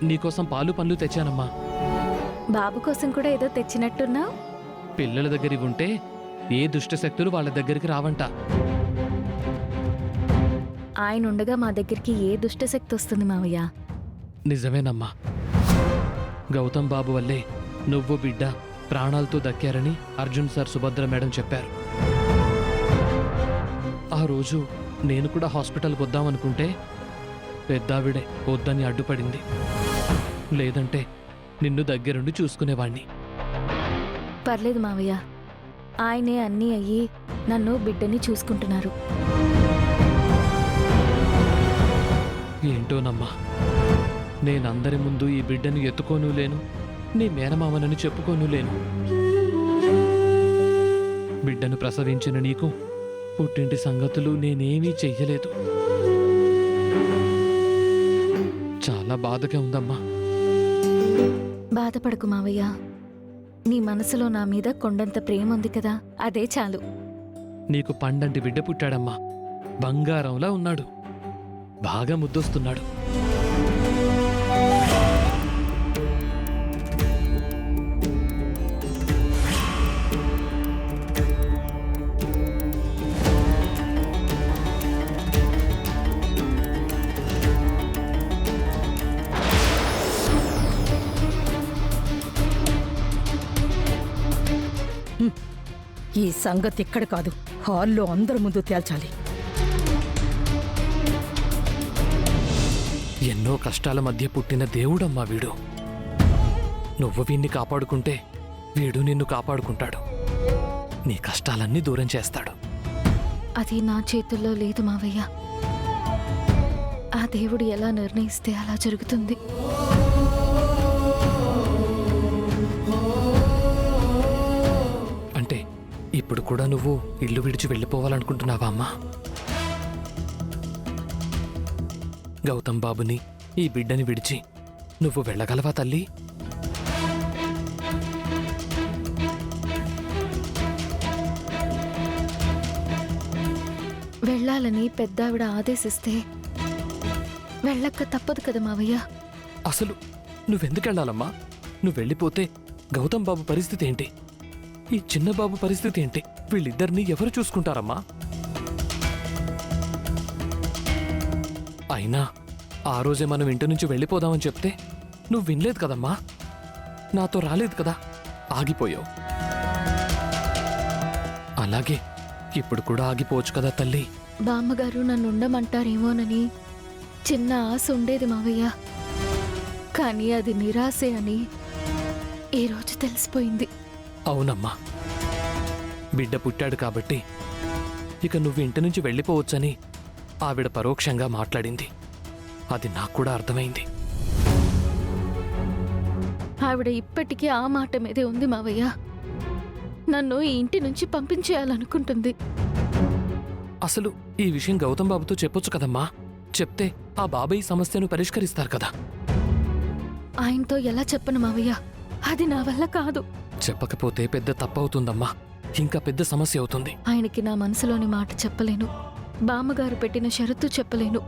నీకోసం పాలు పండ్లు తెచ్చానమ్మా. బాబు కోసం కూడా ఏదో తెచ్చినట్టున్నావు. పిల్లల దగ్గర ఉంటే ఏ దుష్టశక్తులు వాళ్ళ దగ్గరికి రావంట. ఆయన ఉండగా మా దగ్గరికి ఏ దుష్టశక్తి వస్తుంది మావయ్య? నిజమేనమ్మా. గౌతమ్ బాబు వల్లే నువ్వు బిడ్డ ప్రాణాలతో దక్కారని అర్జున్ సార్, సుభద్ర మేడం చెప్పారు. ఆ రోజు నేను కూడా హాస్పిటల్కి వద్దామనుకుంటే పెద్దావిడే వద్దని అడ్డుపడింది. లేదంటే నిన్ను దగ్గరుండి చూసుకునేవాణ్ణి. పర్లేదు మావయ్య, ఆయనే అన్నీ అయ్యి నన్ను బిడ్డని చూసుకుంటున్నారు. ఏంటోనమ్మా, నేనందరి ముందు ఈ బిడ్డను ఎత్తుకోనూ లేను, నీ మేనమామనని చెప్పుకోనూ లేను. బిడ్డను ప్రసవించిన నీకు పుట్టింటి సంగతులు నేనేమీ చెయ్యలేదు. చాలా బాధగా ఉందమ్మా. బాధపడకు మావయ్య, నీ మనసులో నా మీద కొండంత ప్రేమ ఉంది కదా, అదే చాలు. నీకు పండంటి బిడ్డ పుట్టాడమ్మా. బంగారంలా ఉన్నాడు, బాగా ముద్దొస్తున్నాడు. ఈ సంగతి ఇక్కడ కాదు, హాల్లో అందరి ముందు తేల్చాలి. ఎన్నో కష్టాల మధ్య పుట్టిన దేవుడమ్మా వీడు. నువ్వు వీణ్ణి కాపాడుకుంటే వీడు నిన్ను కాపాడుకుంటాడు. నీ కష్టాలన్నీ దూరం చేస్తాడు. అది నా చేతుల్లో లేదు మావయ్య. ఆ దేవుడు ఎలా నిర్ణయిస్తే అలా జరుగుతుంది. అంటే ఇప్పుడు కూడా నువ్వు ఇల్లు విడిచి వెళ్ళిపోవాలనుకుంటున్నావా అమ్మా? గౌతమ్ బాబుని, ఈ బిడ్డని విడిచి నువ్వు వెళ్ళగలవా తల్లి? వెళ్ళాలని పెద్దావిడ ఆదేశిస్తే వెళ్ళక్క తప్పదు కదా మావయ్య. అసలు నువ్వెందుకెళ్ళాలమ్మా? నువ్వు వెళ్ళిపోతే గౌతమ్ బాబు పరిస్థితి ఏంటి? ఈ చిన్న బాబు పరిస్థితి ఏంటి? వీళ్ళిద్దరినీ ఎవరు చూసుకుంటారమ్మా? అయినా ఆ రోజే మనం ఇంటి నుంచి వెళ్ళిపోదామని చెప్తే నువ్వు వినలేదు కదమ్మా. నాతో రాలేదు కదా, ఆగిపోయావు. అలాగే ఇప్పుడు కూడా ఆగిపోవచ్చు కదా తల్లి. బామ్మగారు నన్ను ఉండమంటారేమోనని చిన్న ఆశ ఉండేది మావయ్య. కానీ అది నిరాశే అని ఈరోజు తెలిసిపోయింది. అవునమ్మా, బిడ్డ పుట్టాడు కాబట్టి ఇక నువ్వు ఇంటి నుంచి వెళ్ళిపోవచ్చని ఆవిడ పరోక్షంగా మాట్లాడింది. అది నాకు కూడా అర్థమైంది. ఆవిడ ఇప్పటికీ ఆ మాట మీదే ఉంది మావయ్య. నన్ను ఈ ఇంటి నుంచి పంపించేయాలనుకుంటుంది. అసలు ఈ విషయం గౌతమ్ బాబుతో చెప్పొచ్చు కదమ్మా. చెప్తే ఆ బాబాయ్ సమస్యను పరిష్కరిస్తారు కదా. ఆయనతో ఎలా చెప్పను మావయ్య? అది నా వల్ల కాదు. చెప్పకపోతే పెద్ద తప్పవుతుందమ్మా. ఇంకా పెద్ద సమస్య అవుతుంది. ఆయనకి నా మనసులోని మాట చెప్పలేను, బామ్మగారు పెట్టిన షరతు చెప్పలేను.